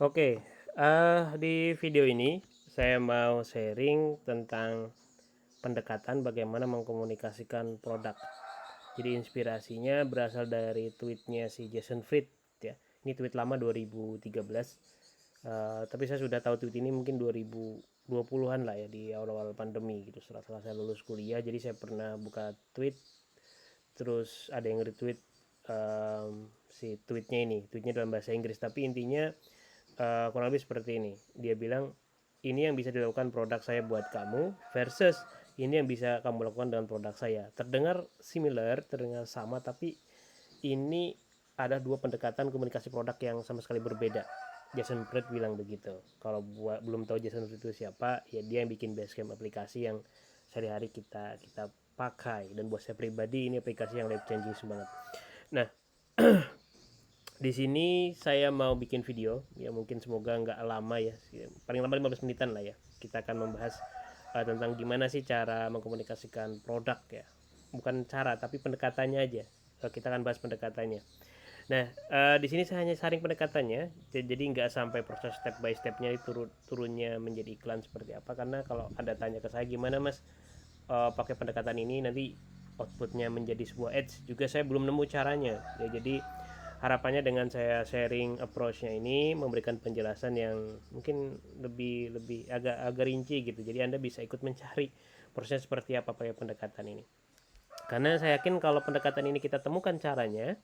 Oke, di video ini saya mau sharing tentang pendekatan bagaimana mengkomunikasikan produk. Jadi inspirasinya berasal dari tweetnya si Jason Fried ya. Ini tweet lama 2013. Tapi saya sudah tahu tweet ini mungkin 2020-an lah ya, di awal-awal pandemi gitu, setelah saya lulus kuliah. Jadi saya pernah buka tweet, terus ada yang retweet si tweetnya dalam bahasa Inggris, tapi intinya kurang lebih seperti ini. Dia bilang ini yang bisa dilakukan produk saya buat kamu versus ini yang bisa kamu lakukan dengan produk saya. Terdengar similar, terdengar sama, tapi ini ada dua pendekatan komunikasi produk yang sama sekali berbeda. Jason Fried bilang begitu. Kalau belum tahu Jason Fried itu siapa, ya dia yang bikin Basecamp, aplikasi yang sehari-hari kita kita pakai, dan buat saya pribadi ini aplikasi yang life changing banget. Nah, di sini saya mau bikin video ya, mungkin semoga nggak lama ya, paling lama 15 menitan lah ya. Kita akan membahas tentang gimana sih cara mengkomunikasikan produk ya, bukan cara tapi pendekatannya aja. Kita akan bahas pendekatannya. Nah, di sini saya hanya sharing pendekatannya, jadi nggak sampai proses step by stepnya turunnya menjadi iklan seperti apa, karena kalau Anda tanya ke saya gimana mas pakai pendekatan ini nanti outputnya menjadi sebuah ads, juga saya belum nemu caranya ya. Jadi harapannya dengan saya sharing approach-nya ini memberikan penjelasan yang mungkin lebih lebih agak rinci gitu. Jadi Anda bisa ikut mencari proses seperti apa pakai pendekatan ini. Karena saya yakin kalau pendekatan ini kita temukan caranya,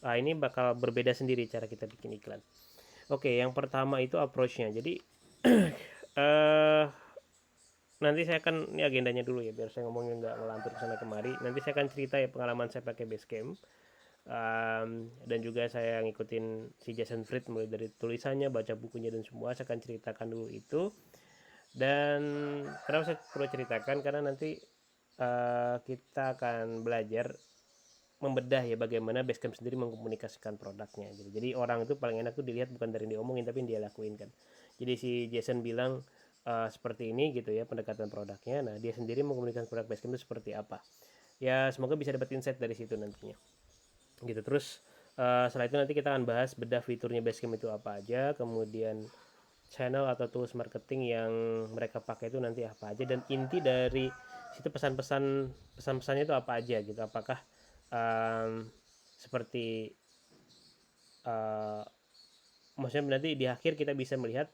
ini bakal berbeda sendiri cara kita bikin iklan. Oke, yang pertama itu approach-nya. Jadi eh nanti saya akan, ini agendanya dulu ya biar saya ngomongnya nggak ngelantur sana kemari. Nanti saya akan cerita ya pengalaman saya pakai Basecamp. Dan juga saya ngikutin si Jason Fried mulai dari tulisannya, baca bukunya dan semua. Saya akan ceritakan dulu itu. Dan kenapa saya perlu ceritakan, karena nanti kita akan belajar membedah ya bagaimana Basecamp sendiri mengkomunikasikan produknya gitu. Jadi orang itu paling enak tuh dilihat bukan dari yang diomongin tapi yang dia lakuin kan. Jadi si Jason bilang seperti ini gitu ya pendekatan produknya. Nah dia sendiri mengkomunikasikan produk Basecamp itu seperti apa. Ya semoga bisa dapat insight dari situ nantinya gitu. Terus setelah itu nanti kita akan bahas bedah fiturnya Basecamp itu apa aja, kemudian channel atau tools marketing yang mereka pakai itu nanti apa aja, dan inti dari situ pesan-pesannya itu apa aja gitu. Apakah seperti uh, maksudnya nanti di akhir kita bisa melihat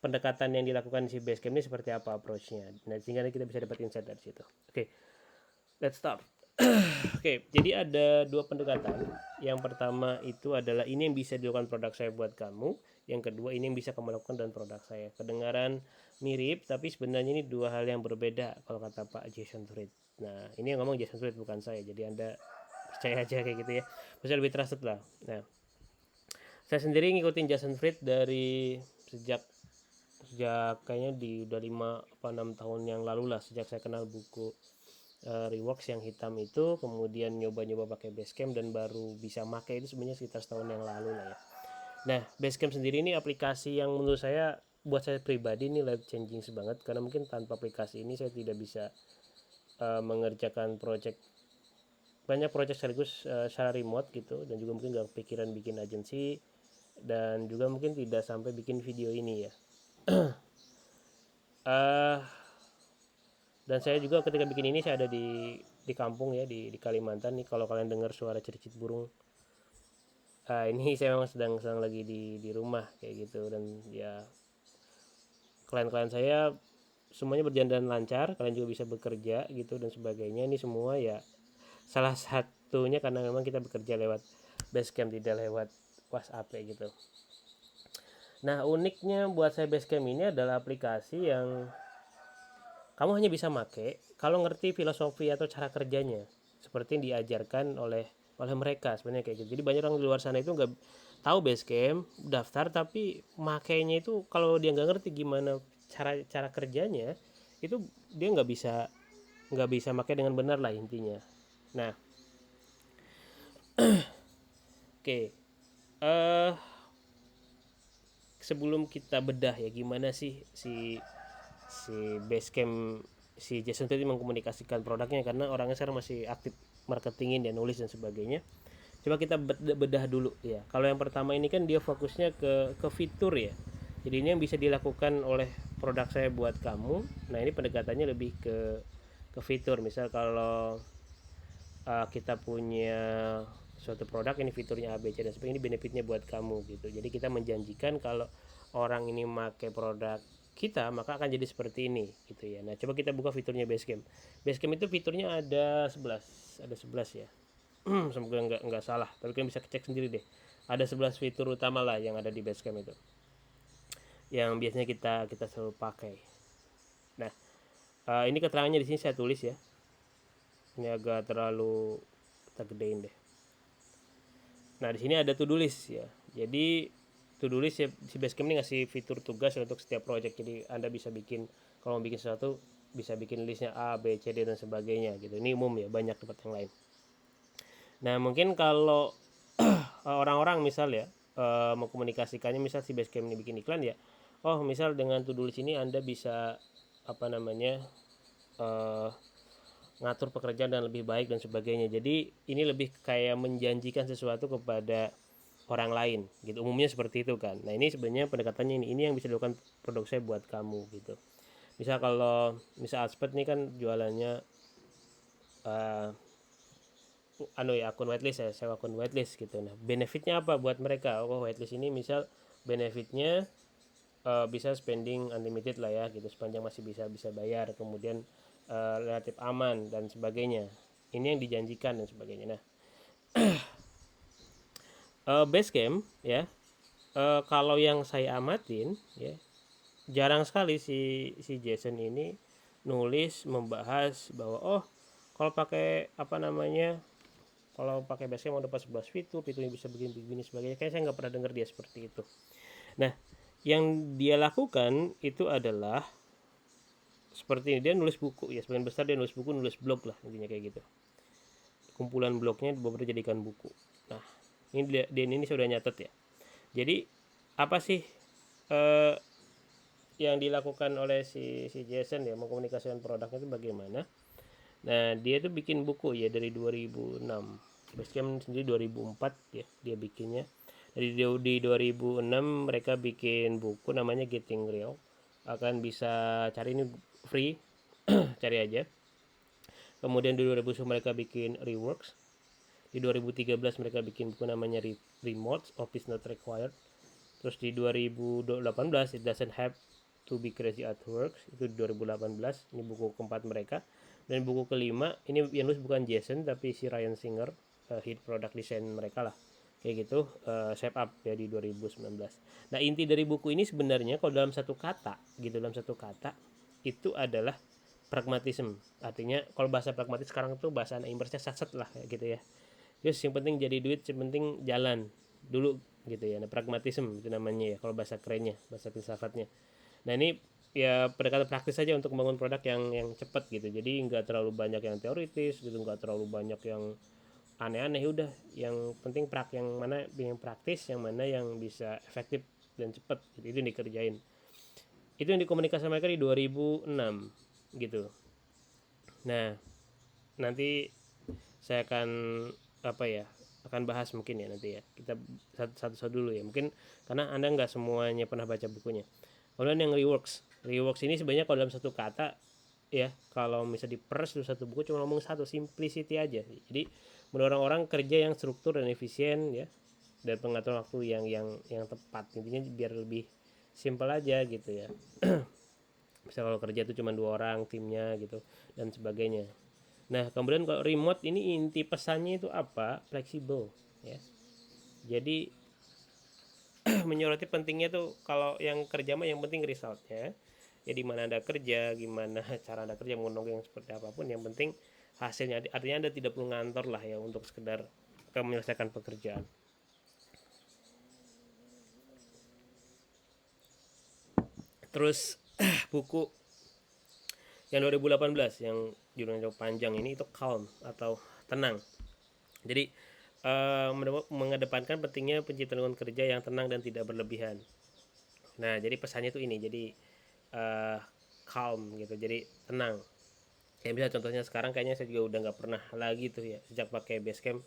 pendekatan yang dilakukan si Basecamp ini seperti apa approach-nya. Nah, sehingga kita bisa dapat insight dari situ. Oke, let's start. Oke, jadi ada dua pendekatan. Yang pertama itu adalah ini yang bisa dilakukan produk saya buat kamu. Yang kedua ini yang bisa kamu lakukan dengan produk saya. Kedengaran mirip, tapi sebenarnya ini dua hal yang berbeda kalau kata Pak Jason Fried. Nah, ini yang ngomong Jason Fried bukan saya. Jadi Anda percaya aja kayak gitu ya. Maksudnya lebih trusted lah. Nah, saya sendiri ngikutin Jason Fried dari sejak sejak kayaknya di udah 5 apa 6 tahun yang lalu lah, sejak saya kenal buku Reworks yang hitam itu, kemudian nyoba-nyoba pakai Basecamp dan baru bisa pakai itu sebenarnya sekitar setahun yang lalu lah ya. Nah, Basecamp sendiri ini aplikasi yang menurut saya, buat saya pribadi ini life changing banget, karena mungkin tanpa aplikasi ini saya tidak bisa mengerjakan project, banyak project sekaligus secara remote gitu, dan juga mungkin gak kepikiran bikin agensi, dan juga mungkin tidak sampai bikin video ini ya. uh, dan saya juga ketika bikin ini saya ada di kampung ya, di Kalimantan nih. Kalau kalian dengar suara cericit burung, ini saya memang sedang sedang lagi di rumah kayak gitu. Dan ya klien-klien saya semuanya berjalan dengan lancar, kalian juga bisa bekerja gitu dan sebagainya. Ini semua ya salah satunya karena memang kita bekerja lewat Basecamp, tidak lewat WhatsApp kayak gitu. Nah, uniknya buat saya Basecamp ini adalah aplikasi yang kamu hanya bisa make kalau ngerti filosofi atau cara kerjanya seperti yang diajarkan oleh mereka sebenarnya kayak gitu. Jadi banyak orang di luar sana itu nggak tahu Basecamp, daftar, tapi makainya itu kalau dia nggak ngerti gimana cara cara kerjanya, itu dia nggak bisa makai dengan benar lah intinya. Nah, oke. Okay. Sebelum kita bedah ya gimana sih si Basecamp, si Jason tadi mengkomunikasikan produknya, karena orangnya sekarang masih aktif marketingin dan nulis dan sebagainya. Coba kita bedah dulu ya. Kalau yang pertama ini kan dia fokusnya ke fitur ya. Jadi ini yang bisa dilakukan oleh produk saya buat kamu. Nah ini pendekatannya lebih ke fitur. Misal kalau kita punya suatu produk, ini fiturnya A, B, C dan sebagainya, ini benefitnya buat kamu gitu. Jadi kita menjanjikan kalau orang ini pakai produk kita maka akan jadi seperti ini gitu ya. Nah coba kita buka fiturnya Basecamp. Basecamp itu fiturnya ada 11, ya. Semoga nggak salah, tapi kalian bisa cek sendiri deh. Ada 11 fitur utama lah yang ada di Basecamp itu, yang biasanya kita selalu pakai. Nah ini keterangannya di sini saya tulis ya. Ini agak terlalu kita gedein deh. Nah di sini ada to-do list ya. Jadi to-do list ya, si Basecamp ini ngasih fitur tugas untuk setiap project. Jadi Anda bisa bikin, kalau mau bikin sesuatu bisa bikin listnya A, B, C, D dan sebagainya gitu. Ini umum ya, banyak tempat yang lain. Nah mungkin kalau orang-orang misal ya mengkomunikasikannya, misal si Basecamp ini bikin iklan ya, oh misal dengan to-do list ini Anda bisa apa namanya ngatur pekerjaan dan lebih baik dan sebagainya. Jadi ini lebih kayak menjanjikan sesuatu kepada orang lain gitu, umumnya seperti itu kan. Nah ini sebenarnya pendekatannya ini yang bisa dilakukan produk saya buat kamu gitu. Misal kalau misal Aspet nih kan jualannya akun whitelist ya, sewa akun whitelist gitu. Nah benefitnya apa buat mereka? Oh whitelist ini misal benefitnya bisa spending unlimited lah ya gitu, sepanjang masih bisa bayar, kemudian relatif aman dan sebagainya. Ini yang dijanjikan dan sebagainya. Nah Basecamp ya, kalau yang saya amatin ya, jarang sekali si Jason ini nulis membahas bahwa oh kalau pakai apa namanya, kalau pakai Basecamp mau dapat 11 fiturnya bisa begini sebagainya. Kayak saya nggak pernah dengar dia seperti itu. Nah yang dia lakukan itu adalah seperti ini, dia nulis buku ya, sebagian besar dia nulis buku, nulis blog lah intinya kayak gitu. Kumpulan blognya beberapa jadikan buku. Nah ini dia ini sudah nyatet ya. Jadi apa sih yang dilakukan oleh si Jason ya, mengkomunikasikan produknya itu bagaimana? Nah dia tuh bikin buku ya dari 2006. Basecamp sendiri 2004 ya dia bikinnya. Di 2006 mereka bikin buku namanya Getting Real. Akan bisa cari, ini free, cari aja. Kemudian di 2010 mereka bikin Reworks. Di 2013 mereka bikin buku namanya Remote Office Not Required. Terus di 2018 It Doesn't Have to Be Crazy at Work, itu di 2018. Ini buku keempat mereka. Dan buku kelima ini yang nulis bukan Jason tapi si Ryan Singer, hit product design mereka lah kayak gitu, shape up ya di 2019. Nah inti dari buku ini sebenarnya kalau dalam satu kata gitu, dalam satu kata itu adalah pragmatism. Artinya kalau bahasa pragmatis sekarang tuh bahasa anak impersnya satset lah gitu ya. Terus yang penting jadi duit, yang penting jalan dulu gitu ya. Nah pragmatism itu namanya ya kalau bahasa kerennya, bahasa filsafatnya. Nah ini ya pendekatan praktis saja untuk membangun produk yang cepat gitu. Jadi nggak terlalu banyak yang teoritis gitu, nggak terlalu banyak yang aneh-aneh. Udah yang penting yang mana yang praktis, yang mana yang bisa efektif dan cepat gitu. Itu yang dikerjain. Itu yang dikomunikasi mereka di 2006 gitu. Nah nanti saya akan apa ya, akan bahas mungkin ya nanti ya, kita satu-satu dulu ya mungkin karena anda nggak semuanya pernah baca bukunya. Kemudian yang reworks ini sebenarnya kalau dalam satu kata ya, kalau misalnya diperes dulu satu buku cuma ngomong satu, simplicity aja. Jadi mendorong orang kerja yang struktur dan efisien ya, dan pengaturan waktu yang tepat. Intinya biar lebih simpel aja gitu ya. Bisa kalau kerja itu cuma 2 orang timnya gitu dan sebagainya. Nah kemudian kalau remote ini inti pesannya itu apa? Fleksibel ya. Jadi menyoroti pentingnya tuh kalau yang kerja mah yang penting resultnya. Jadi mana anda kerja, gimana cara anda kerja, mengundang yang seperti apapun, yang penting hasilnya. Artinya anda tidak perlu ngantor lah ya untuk sekedar menyelesaikan pekerjaan. Terus buku yang 2018 yang judulnya panjang ini itu Calm atau tenang. Jadi mengedepankan pentingnya penciptaan lingkungan kerja yang tenang dan tidak berlebihan. Nah jadi pesannya tuh ini, jadi calm gitu, jadi tenang. Kayak bisa contohnya sekarang kayaknya saya juga udah nggak pernah lagi tuh ya sejak pakai Basecamp,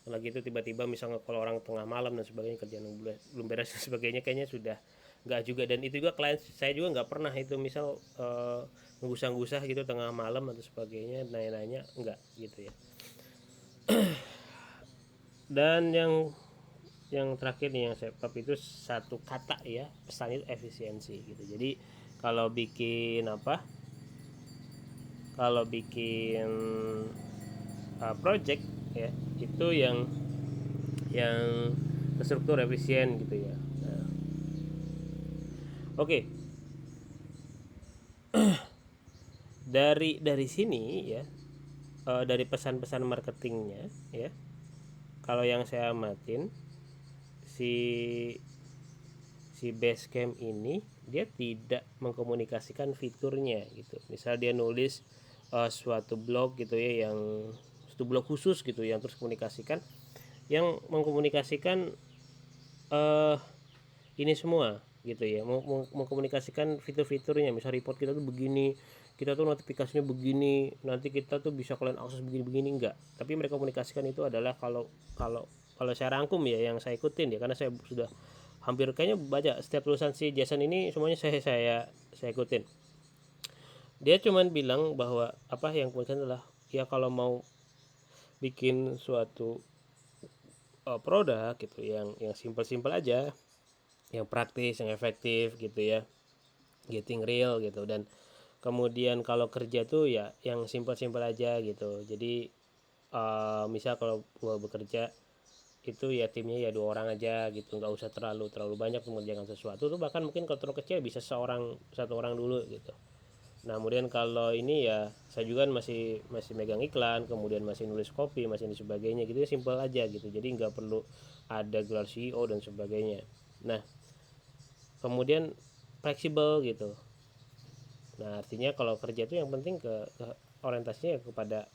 lagi itu tiba-tiba misalnya kalau orang tengah malam dan sebagainya, kerjaan belum beres dan sebagainya, kayaknya sudah nggak juga. Dan itu juga klien saya juga nggak pernah itu misal ngusah-ngusah gitu tengah malam atau sebagainya, nanya-nanya, nggak gitu ya. Dan yang terakhir nih yang saya pap itu satu kata ya, pesan itu efisiensi gitu. Jadi kalau bikin kalau bikin project ya, itu yang terstruktur, efisien gitu ya. Nah, oke. Dari sini ya, dari pesan-pesan marketingnya ya, kalau yang saya amatin, si si Basecamp ini dia tidak mengkomunikasikan fiturnya gitu. Misal dia nulis suatu blog gitu ya, yang suatu blog khusus gitu yang terus komunikasikan, yang mengkomunikasikan eh ini semua gitu ya, mengkomunikasikan fitur-fiturnya. Misal report kita tuh begini, kita tuh notifikasinya begini, nanti kita tuh bisa kalian akses begini-begini, enggak. Tapi mereka komunikasikan itu adalah, kalau kalau kalau saya rangkum ya, yang saya ikutin ya, karena saya sudah hampir kayaknya baca setiap tulisan si Jason ini, semuanya saya ikutin. Dia cuman bilang bahwa apa yang penting adalah, ya kalau mau bikin suatu produk gitu, yang simple-simple aja, yang praktis, yang efektif gitu ya, getting real gitu. Dan kemudian kalau kerja tuh ya yang simple-simple aja gitu. Jadi misal kalau gua bekerja itu ya timnya ya 2 orang aja gitu, nggak usah terlalu banyak mengerjakan sesuatu tuh. Bahkan mungkin kalau terlalu kecil bisa satu orang dulu gitu. Nah kemudian kalau ini ya, saya juga masih masih megang iklan, kemudian masih nulis copy, masih ini sebagainya gitu ya, simple aja gitu. Jadi nggak perlu ada gelar CEO dan sebagainya. Nah kemudian fleksibel gitu. Nah artinya kalau kerja itu yang penting ke orientasinya kepada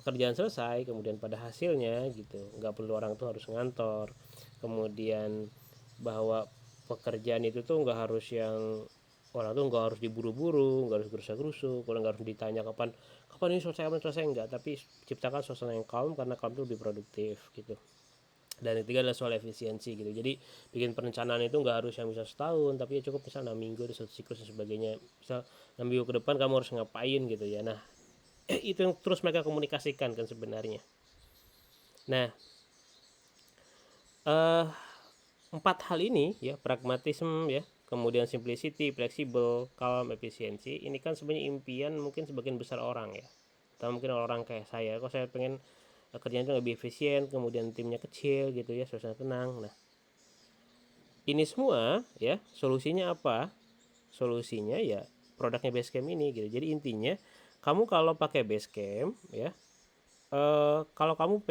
pekerjaan selesai, kemudian pada hasilnya gitu. Nggak perlu orang tuh harus ngantor. Kemudian bahwa pekerjaan itu tuh nggak harus yang orang tuh nggak harus diburu-buru, nggak harus gerusa-gerusu, kalau nggak harus ditanya kapan kapan ini selesai, kapan selesai, enggak. Tapi ciptakan suasana yang calm, karena calm itu lebih produktif gitu. Dan yang ketiga adalah soal efisiensi gitu. Jadi bikin perencanaan itu nggak harus yang bisa setahun, tapi ya cukup misal 6 minggu ada satu siklus dan sebagainya. Misal 6 minggu ke depan kamu harus ngapain gitu ya. Nah itu yang terus mereka komunikasikan kan sebenarnya. Nah eh, 4 hal ini ya, pragmatisme ya, kemudian simplicity, fleksibel, calm, efisiensi, ini kan sebenarnya impian mungkin sebagian besar orang ya, atau mungkin orang kayak saya. Kok saya pengen kerjaan itu lebih efisien, kemudian timnya kecil gitu ya, suasana tenang. Nah ini semua ya, solusinya apa? Solusinya ya produknya Basecamp ini gitu. Jadi intinya, kamu kalau pakai Basecamp ya, kalau kamu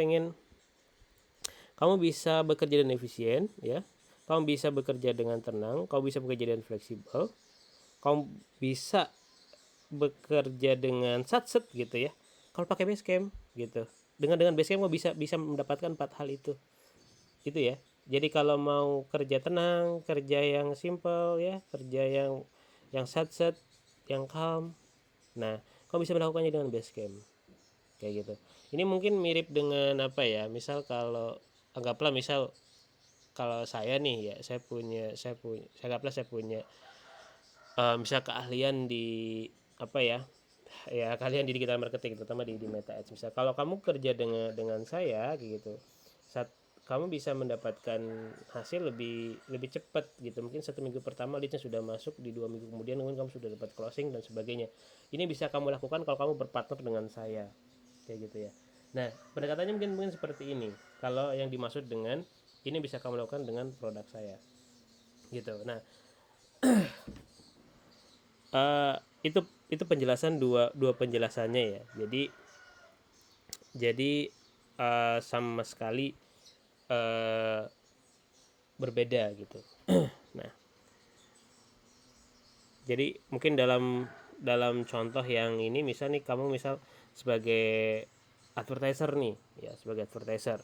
bisa bekerja dengan efisien ya, kamu bisa bekerja dengan tenang, kamu bisa bekerja dengan fleksibel, kamu bisa bekerja dengan satset gitu ya, kalau pakai Basecamp gitu. Dengan Basecamp kamu bisa bisa mendapatkan 4 hal itu ya. Jadi kalau mau kerja tenang, kerja yang simple ya, kerja yang satset, yang calm, nah kamu bisa melakukannya dengan Basecamp kayak gitu. Ini mungkin mirip dengan apa ya, misal kalau anggaplah misal kalau saya nih ya, saya anggaplah saya punya misal keahlian di apa ya, ya kalian di digital marketing, terutama di Meta Ads. Misal kalau kamu kerja dengan saya gitu, saat kamu bisa mendapatkan hasil lebih lebih cepat gitu. Mungkin 1 minggu pertama leadsnya sudah masuk, di 2 minggu kemudian mungkin kamu sudah dapat closing dan sebagainya. Ini bisa kamu lakukan kalau kamu berpartner dengan saya kayak gitu ya. Nah pendekatannya mungkin seperti ini. Kalau yang dimaksud dengan ini bisa kamu lakukan dengan produk saya gitu. Nah uh, itu itu penjelasan, dua penjelasannya ya. Jadi sama sekali uh, berbeda gitu. Nah jadi mungkin dalam dalam contoh yang ini, misal nih kamu misal sebagai advertiser nih ya, sebagai advertiser